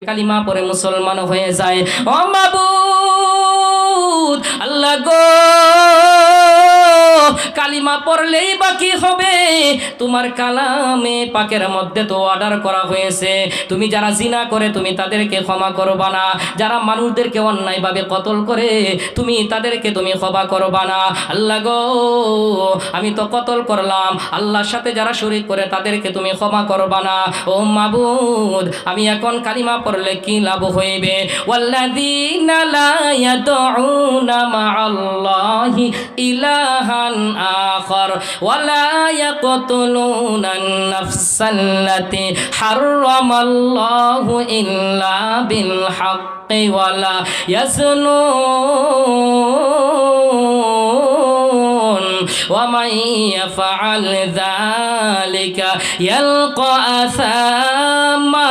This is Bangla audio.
কালিমা পড়ে মুসলমান হয়ে যায়। ও মাবুদ আল্লাহ গো, কালিমা পড়লেই বাকি হবে? তোমার কালামে পাকের মধ্যে তো অর্ডার করা হয়েছে, তুমি যারা জিনা করে তুমি তাদেরকে ক্ষমা করবা না, যারা মানুষদেরকে অন্যায়ভাবে কতল করে তুমি তাদেরকে তুমি ক্ষমা করবা না। আল্লাহ গো, আমি তো কতল করলাম, আল্লাহর সাথে যারা শরীক করে তাদেরকে তুমি ক্ষমা করবা না। ও মাবুদ, আমি এখন কালিমা পড়লে কি লাভ হইবে? ওয়াল্লাযীনা লা ইয়াদউনা মা'আল্লাহি ইলাহান আখার ওয়া লা ইয়াকতুলুনান নাফসাল্লাতী হারামাল্লাহু ইল্লা বিল হাক্কি ওয়া লা ইয়াজনুন ওয়া মান ইয়াফআল যালিকা ইয়ালকা আসামা